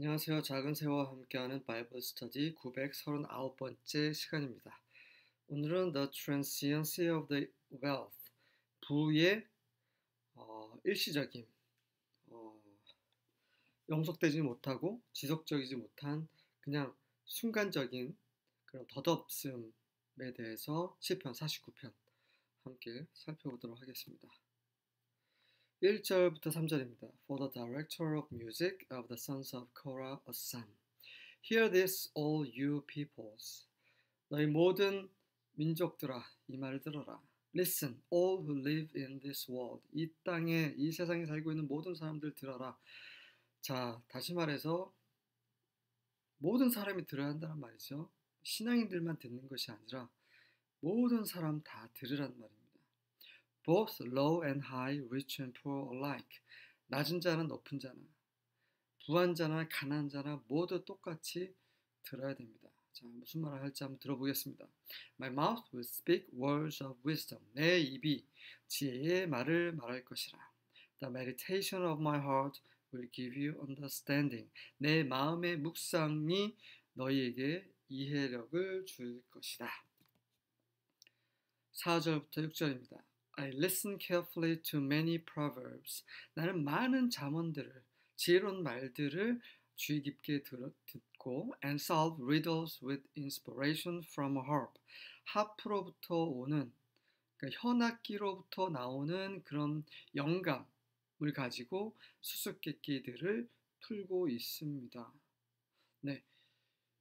안녕하세요. 작은 새와 함께하는 바이블 스터디 939번째 시간입니다. 오늘은 The Transiency of the Wealth, 부의 일시적임, 어, 영속되지 못하고 지속적이지 못한 그냥 순간적인 그런 덧없음에 대해서 시편 49편 함께 살펴보도록 하겠습니다. 1절부터 3절입니다. For the director of music of the sons of Korah a son. Hear this, all you peoples. 너희 모든 민족들아, 이 말을 들어라. Listen, all who live in this world. 이 땅에, 이 세상에 살고 있는 모든 사람들 들어라. 자, 다시 말해서 모든 사람이 들어야 한다는 말이죠. 신앙인들만 듣는 것이 아니라 모든 사람 다 들으란 말입니다. Both low and high, rich and poor alike. 낮은 자나 높은 자나, 부한 자나 가난한 자나 모두 똑같이 들어야 됩니다. 자, 무슨 말을 할지 한번 들어보겠습니다. My mouth will speak words of wisdom. 내 입이 지혜의 말을 말할 것이라. The meditation of my heart will give you understanding. 내 마음의 묵상이 너희에게 이해력을 줄 것이다. 4절부터 6절입니다. I listen carefully to many proverbs. 나는 많은 잠언들을, 지혜로운 말들을 주의 깊게 듣고 and solve riddles with inspiration from a harp. 하프로부터 오는, 그러니까 현악기로부터 나오는 그런 영감을 가지고 수수께끼들을 풀고 있습니다. 네,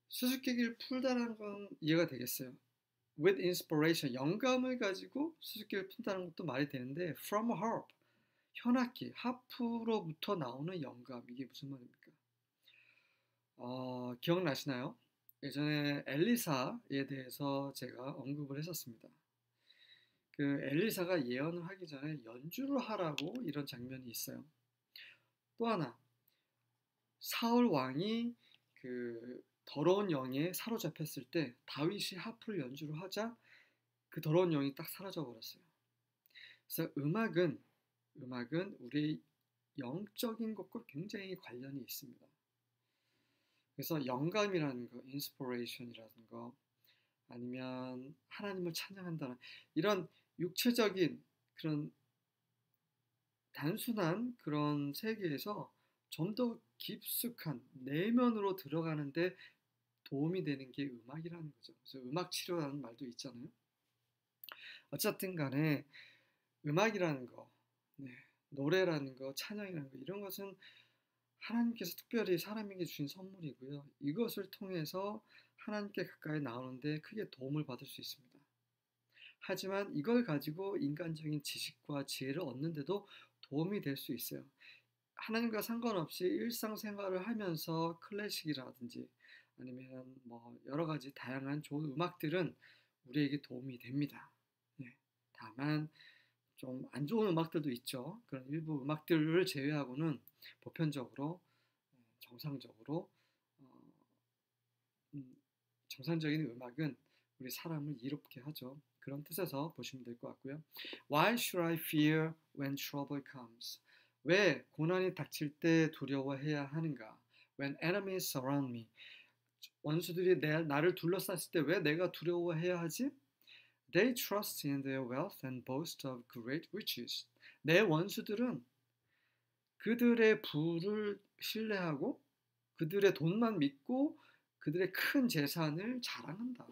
수수께끼를 풀다는 건 이해가 되겠어요. With inspiration, 영감을 가지고 수수께끼를 푼다는 것도 말이 되는데 from a harp, 현악기, 하프로부터 나오는 영감, 이게 무슨 말입니까? 기억나시나요? 예전에 엘리사에 대해서 제가 언급을 했었습니다. 그 엘리사가 예언을 하기 전에 연주를 하라고 이런 장면이 있어요. 또 하나, 사울 왕이 그 더러운 영에 사로잡혔을 때 다윗이 하프를 연주를 하자 그 더러운 영이 딱 사라져 버렸어요. 그래서 음악은 우리 영적인 것과 굉장히 관련이 있습니다. 그래서 영감이라는 거, 인스피레이션이라는 거, 아니면 하나님을 찬양한다는 이런 육체적인 그런 단순한 그런 세계에서 좀 더 깊숙한 내면으로 들어가는데 도움이 되는 게 음악이라는 거죠. 그래서 음악 치료라는 말도 있잖아요. 어쨌든 간에 음악이라는 거, 네, 노래라는 거, 찬양이라는 거, 이런 것은 하나님께서 특별히 사람에게 주신 선물이고요. 이것을 통해서 하나님께 가까이 나오는데 크게 도움을 받을 수 있습니다. 하지만 이걸 가지고 인간적인 지식과 지혜를 얻는데도 도움이 될 수 있어요. 하나님과 상관없이 일상생활을 하면서 클래식이라든지 아니면 뭐 여러 가지 다양한 좋은 음악들은 우리에게 도움이 됩니다. 네. 다만 좀 안 좋은 음악들도 있죠. 그런 일부 음악들을 제외하고는 보편적으로 정상적으로 어, 정상적인 음악은 우리 사람을 이롭게 하죠. 그런 뜻에서 보시면 될 것 같고요. Why should I fear when trouble comes? 왜 고난이 닥칠 때 두려워해야 하는가? When enemies surround me. 원수들이 나를 둘러쌌을 때 왜 내가 두려워해야 하지? They trust in their wealth and boast of great riches. 내 원수들은 그들의 부를 신뢰하고 그들의 돈만 믿고 그들의 큰 재산을 자랑한다.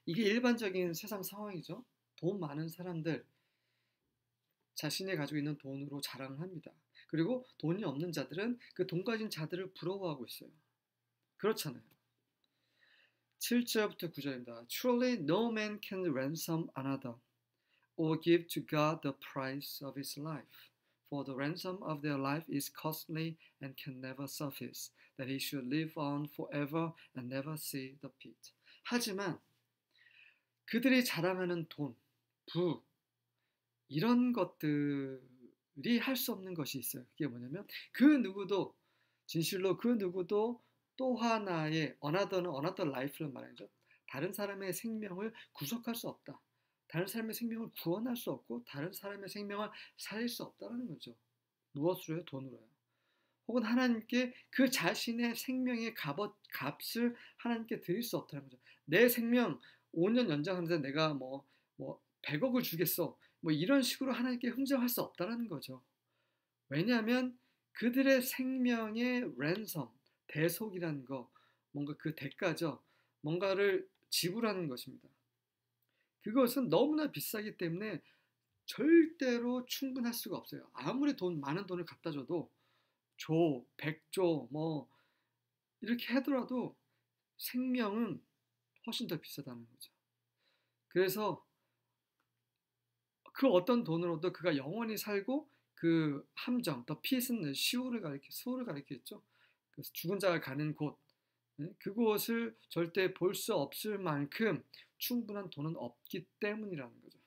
이게 일반적인 세상 상황이죠. 돈 많은 사람들, 자신이 가지고 있는 돈으로 자랑을 합니다. 그리고 돈이 없는 자들은 그 돈 가진 자들을 부러워하고 있어요. 그렇잖아요. 7절부터 9절입니다. Truly no man can ransom another or give to God the price of his life. For the ransom of their life is costly and can never suffice, that he should live on forever and never see the pit. 하지만 그들이 자랑하는 돈, 부, 이런 것들이 할 수 없는 것이 있어요. 그게 뭐냐면 그 누구도 진실로 그 누구도 또 하나의 another life를 말하죠. 다른 사람의 생명을 구속할 수 없다. 다른 사람의 생명을 구원할 수 없고 다른 사람의 생명을 살릴 수 없다는 거죠. 무엇으로요? 돈으로요. 혹은 하나님께 그 자신의 생명의 값을 하나님께 드릴 수 없다는 거죠. 내 생명 5년 연장하는데 내가 뭐 100억을 주겠어. 뭐 이런 식으로 하나님께 흥정할 수 없다는 거죠. 왜냐하면 그들의 생명의 랜섬, 대속이라는 거, 뭔가 그 대가죠. 뭔가를 지불하는 것입니다. 그것은 너무나 비싸기 때문에 절대로 충분할 수가 없어요. 아무리 많은 돈을 갖다 줘도 100조 뭐 이렇게 하더라도 생명은 훨씬 더 비싸다는 거죠. 그래서 그 어떤 돈으로도 그가 영원히 살고 그 함정, 더 피스는 수호를 가리키겠죠. 그래서 죽은 자가 가는 곳, 그곳을 절대 볼 수 없을 만큼 충분한 돈은 없기 때문이라는 거죠.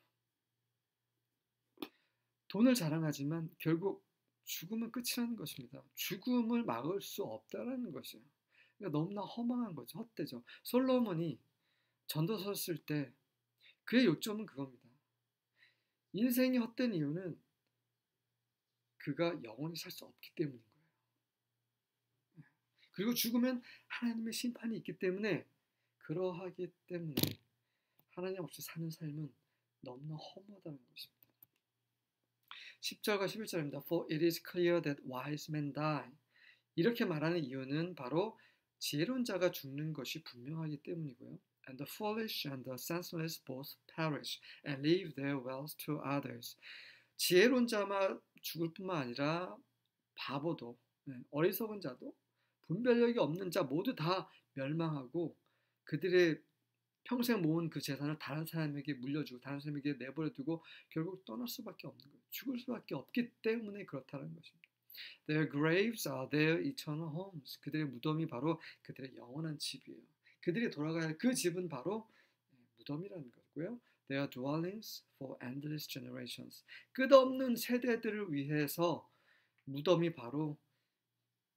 돈을 자랑하지만 결국 죽음은 끝이라는 것입니다. 죽음을 막을 수 없다라는 것이에요. 그러니까 너무나 허망한 거죠. 헛되죠. 솔로몬이 전도서 쓸 때 그의 요점은 그겁니다. 인생이 헛된 이유는 그가 영원히 살 수 없기 때문인 거예요. 그리고 죽으면 하나님의 심판이 있기 때문에 그러하기 때문에 하나님 없이 사는 삶은 너무나 허무하다는 것입니다. 10절과 11절입니다. For it is clear that wise men die. 이렇게 말하는 이유는 바로 지혜로운 자가 죽는 것이 분명하기 때문이고요. And the foolish and the senseless both perish and leave their wealth to others. 지혜로운 자만 죽을 뿐만 아니라 바보도, 어리석은 자도, 분별력이 없는 자 모두 다 멸망하고 그들의 평생 모은 그 재산을 다른 사람에게 물려주고 다른 사람에게 내버려두고 결국 떠날 수밖에 없는 거예요. 죽을 수밖에 없기 때문에 그렇다는 것입니다. Their graves are their eternal homes. 그들의 무덤이 바로 그들의 영원한 집이에요. 그들이 돌아가야 할 그 집은 바로 무덤이라는 거고요. Their dwellings for endless generations. 끝없는 세대들을 위해서 무덤이 바로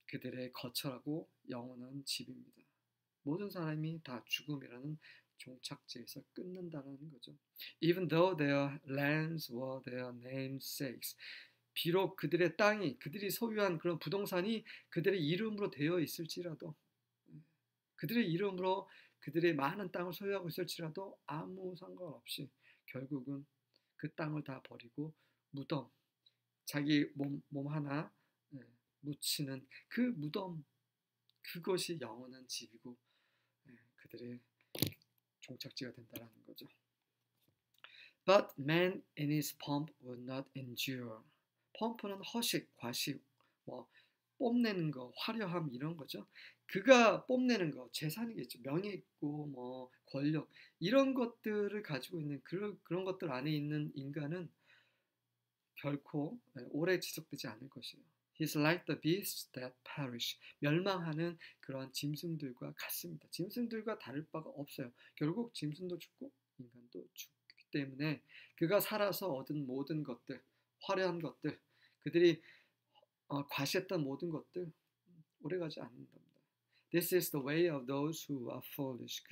그들의 거처라고 영원한 집입니다. 모든 사람이 다 죽음이라는 종착지에서 끝난다는 거죠. Even though their lands were their namesakes. 비록 그들의 땅이 그들이 소유한 그런 부동산이 그들의 이름으로 되어 있을지라도 그들의 이름으로 그들의 많은 땅을 소유하고 있을지라도 아무 상관없이 결국은 그 땅을 다 버리고 무덤 자기 몸 하나 묻히는 그 무덤 그것이 영원한 집이고 그들의 종착지가 된다는 거죠. But man in his pomp would not endure. 펌프는 허식, 과식, 뭐 뽐내는 거, 화려함 이런 거죠. 그가 뽐내는 거, 재산이겠죠. 명예 있고 뭐 권력 이런 것들을 가지고 있는 그런 것들 안에 있는 인간은 결코 오래 지속되지 않을 것이에요. He's like the beasts that perish. 멸망하는 그런 짐승들과 같습니다. 짐승들과 다를 바가 없어요. 결국 짐승도 죽고 인간도 죽기 때문에 그가 살아서 얻은 모든 것들, 화려한 것들, 그들이 과시했던 모든 것들 오래가지 않는답니다. This is the way of those who are foolish.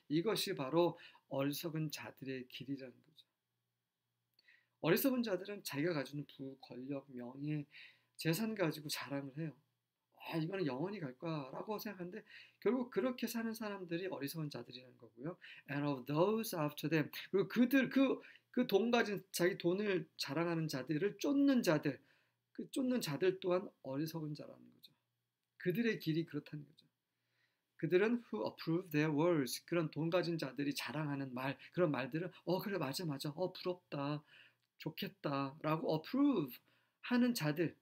이것이 바로 어리석은 자들의 길이라는 거죠. 어리석은 자들은 자기가 가지는 부, 권력, 명예, 재산 가지고 자랑을 해요. 이거는 영원히 갈 거라고 생각하는데 결국 그렇게 사는 사람들이 어리석은 자들이라는 거고요. And of those after them. 그리고 그 돈 가진 자기 돈을 자랑하는 자들을 쫓는 자들, 그 쫓는 자들 또한 어리석은 자라는 거죠. 그들의 길이 그렇다는 거죠. 그들은 who approve their words. 그런 돈 가진 자들이 자랑하는 그런 말들은 그래 맞아 부럽다 좋겠다라고 approve 하는 자들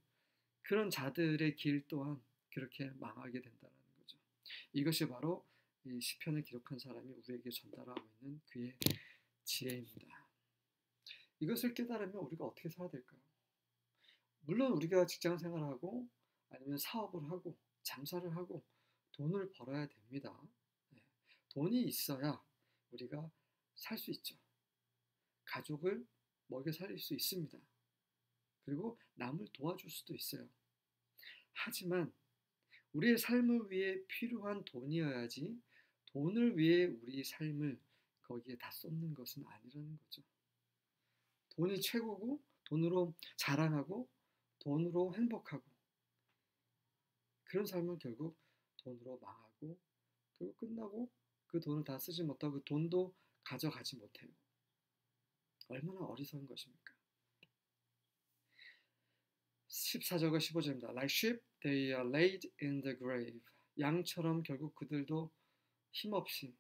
그런 자들의 길 또한 그렇게 망하게 된다는 거죠. 이것이 바로 이 시편을 기록한 사람이 우리에게 전달하고 있는 그의 지혜입니다. 이것을 깨달으면 우리가 어떻게 살아야 될까요? 물론 우리가 직장 생활하고 아니면 사업을 하고 장사를 하고 돈을 벌어야 됩니다. 돈이 있어야 우리가 살 수 있죠. 가족을 먹여 살릴 수 있습니다. 그리고 남을 도와줄 수도 있어요. 하지만 우리의 삶을 위해 필요한 돈이어야지 돈을 위해 우리 삶을 거기에 다 쏟는 것은 아니라는 거죠. 돈이 최고고 돈으로 자랑하고 돈으로 행복하고 그런 삶은 결국 돈으로 망하고 그리고 끝나고 그 돈을 다 쓰지 못하고 그 돈도 가져가지 못해요. 얼마나 어리석은 것입니까? 14절과 15절입니다. Like sheep, they are laid in the grave. 양처럼 결국 그들도 힘없이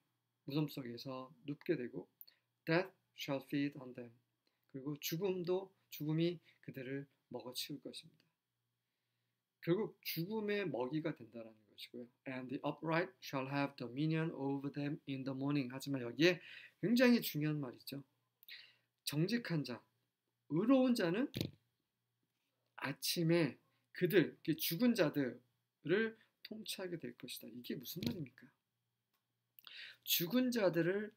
무덤 속에서 눕게 되고 Death shall feed on them. 그리고 죽음이 그들을 먹어치울 것입니다. 결국 죽음의 먹이가 된다는 것이고요. And the upright shall have dominion over them in the morning. 하지만 여기에 굉장히 중요한 말이죠. 정직한 자, 의로운 자는 아침에 그들, 죽은 자들을 통치하게 될 것이다. 이게 무슨 말입니까? 죽은 자들을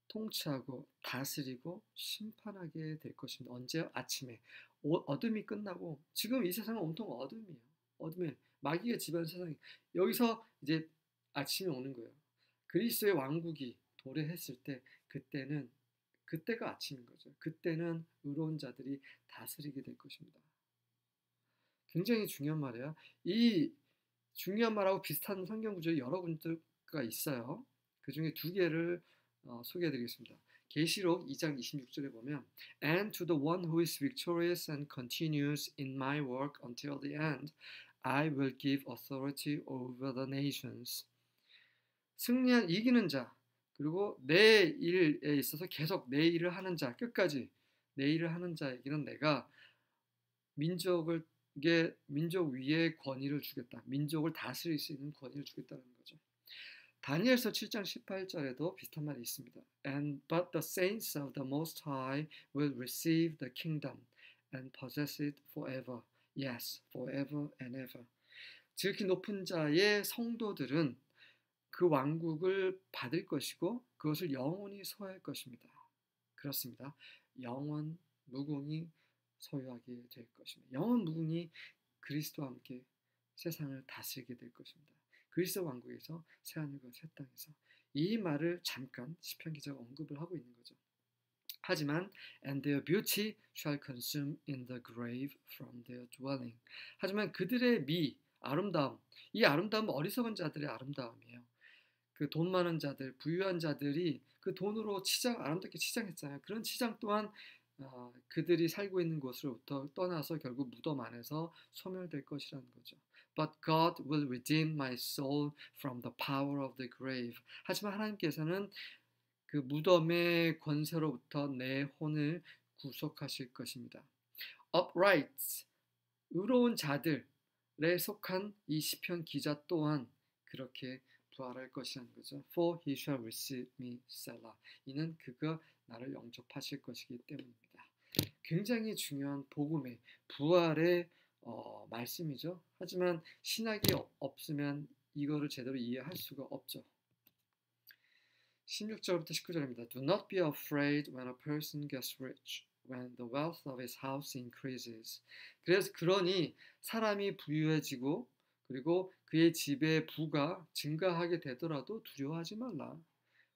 통치하고 다스리고 심판하게 될 것입니다. 언제요? 아침에. 어둠이 끝나고 지금 이 세상은 온통 어둠이에요. 어둠에 마귀가 지배하는 세상이 여기서 이제 아침이 오는 거예요. 그리스도의 왕국이 도래했을 때 그때가 아침인 거죠. 그때는 의로운 자들이 다스리게 될 것입니다. 굉장히 중요한 말이에요. 이 중요한 말하고 비슷한 성경 구절이 여러 군데가 있어요. 그 중에 두 개를 소개해드리겠습니다. 계시록 2장 26절에 보면 And to the one who is victorious and continues in my work until the end, I will give authority over the nations. 승리한 이기는 자 그리고 내 일에 있어서 계속 내 일을 하는 자 끝까지 내 일을 하는 자에게는 내가 민족 위에 권위를 주겠다. 민족을 다스릴 수 있는 권위를 주겠다는 거죠. 다니엘서 7장 18절에도 비슷한 말이 있습니다. But the saints of the Most High will receive the kingdom and possess it forever. Yes, forever and ever. 지극히 높은 자의 성도들은 그 왕국을 받을 것이고 그것을 영원히 소유할 것입니다. 그렇습니다. 영원 무궁히 소유하게 될 것입니다. 영원 무궁히 그리스도와 함께 세상을 다스리게 될 것입니다. 그리스도 왕국에서 새하늘과 새 땅에서 이 말을 잠깐 시편 기자가 언급을 하고 있는 거죠. 하지만 and their beauty shall consume in the grave from their dwelling. 하지만 그들의 아름다움, 이 아름다움은 어리석은 자들의 아름다움이에요. 그 돈 많은 자들, 부유한 자들이 그 돈으로 아름답게 치장했잖아요. 그런 치장 또한 그들이 살고 있는 곳으로부터 떠나서 결국 무덤 안에서 소멸될 것이라는 거죠. But God will redeem my soul from the power of the grave. 하지만 하나님께서는 그 무덤의 권세로부터 내 혼을 구속하실 것입니다. Upright, 의로운 자들에 속한 이 시편 기자 또한 그렇게 부활할 것이라는 거죠. For he shall receive me, Selah. 이는 그가 나를 영접하실 것이기 때문입니다. 굉장히 중요한 복음의 부활의 말씀이죠. 하지만 신학이 없으면 이거를 제대로 이해할 수가 없죠. 16절부터 19절입니다. Do not be afraid when a person gets rich, when the wealth of his house increases. 그러니 사람이 부유해지고 그리고 그의 집의 부가 증가하게 되더라도 두려워하지 말라.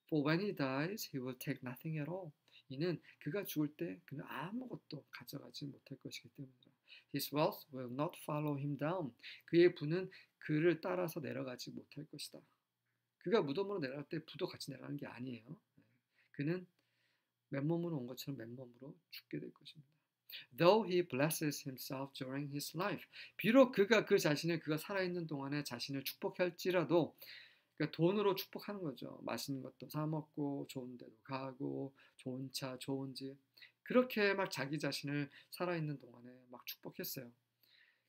For when he dies, he will take nothing at all. 이는 그가 죽을 때 그는 아무것도 가져가지 못할 것이기 때문이다. His wealth will not follow him down. 그의 부는 그를 따라서 내려가지 못할 것이다. 그가 무덤으로 내려갈 때 부도 같이 내려가는 게 아니에요. 그는 맨몸으로 온 것처럼 맨몸으로 죽게 될 것입니다. Though he blesses himself during his life. 비록 그가 그가 살아있는 동안에 자신을 축복할지라도 그러니까 돈으로 축복하는 거죠. 맛있는 것도 사 먹고 좋은 데도 가고 좋은 차, 좋은 집 그렇게 막 자기 자신을 살아있는 동안에 막 축복했어요.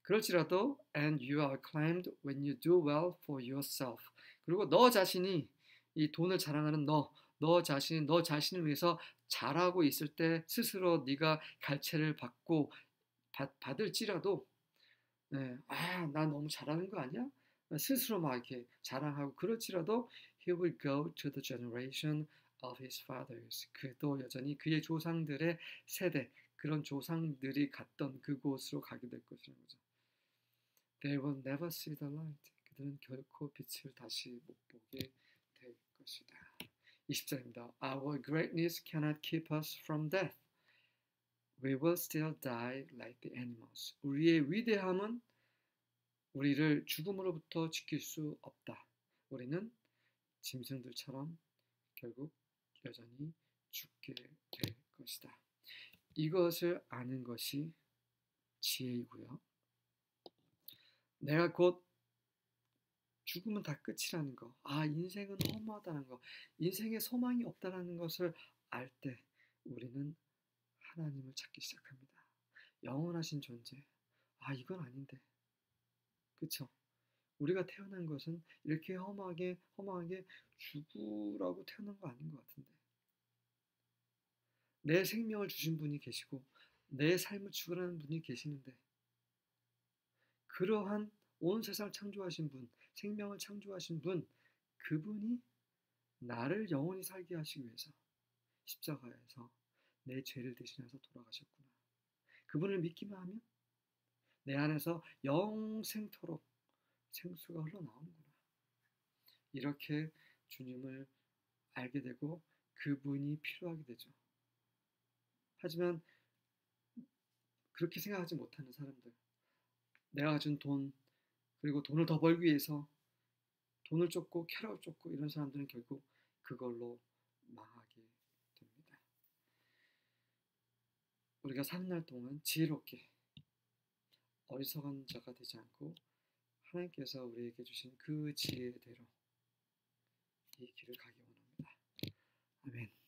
그럴지라도 and you are acclaimed when you do well for yourself. 그리고 너 자신이 이 돈을 자랑하는 너 자신을 위해서 잘하고 있을 때 스스로 네가 갈채를 받을지라도 난 너무 잘하는 거 아니야? 스스로 막 이렇게 자랑하고 그럴지라도 he will go to the generation of his fathers. 그도 여전히 그의 조상들의 세대 그런 조상들이 갔던 그곳으로 가게 될 것이라는 거죠. They will never see the light. 그들은 결코 빛을 다시 못 보게 될 것이다. 20절입니다. Our greatness cannot keep us from death. We will still die like the animals. 우리의 위대함은 우리를 죽음으로부터 지킬 수 없다. 우리는 짐승들처럼 결국 여전히 죽게 될 것이다. 이것을 아는 것이 지혜이고요. 내가 곧 죽으면 다 끝이라는 거, 인생은 허무하다는 거, 인생에 소망이 없다는 것을 알 때 우리는 하나님을 찾기 시작합니다. 영원하신 존재. 이건 아닌데. 그쵸? 우리가 태어난 것은 이렇게 허무하게 죽으라고 태어난 거 아닌 것 같은데. 내 생명을 주신 분이 계시고 내 삶을 죽으라는 분이 계시는데, 그러한 온 세상을 창조하신 분, 생명을 창조하신 분, 그분이 나를 영원히 살게 하시기 위해서 십자가에서 내 죄를 대신해서 돌아가셨구나. 그분을 믿기만 하면 내 안에서 영생토록 생수가 흘러나오는구나. 이렇게 주님을 알게 되고 그분이 필요하게 되죠. 하지만 그렇게 생각하지 못하는 사람들, 내가 가진 돈, 그리고 돈을 더 벌기 위해서 돈을 쫓고 쾌락을 쫓고 이런 사람들은 결국 그걸로 망하게 됩니다. 우리가 사는 날 동안 지혜롭게 어리석은 자가 되지 않고 하나님께서 우리에게 주신 그 지혜대로 이 길을 가기 원합니다. 아멘.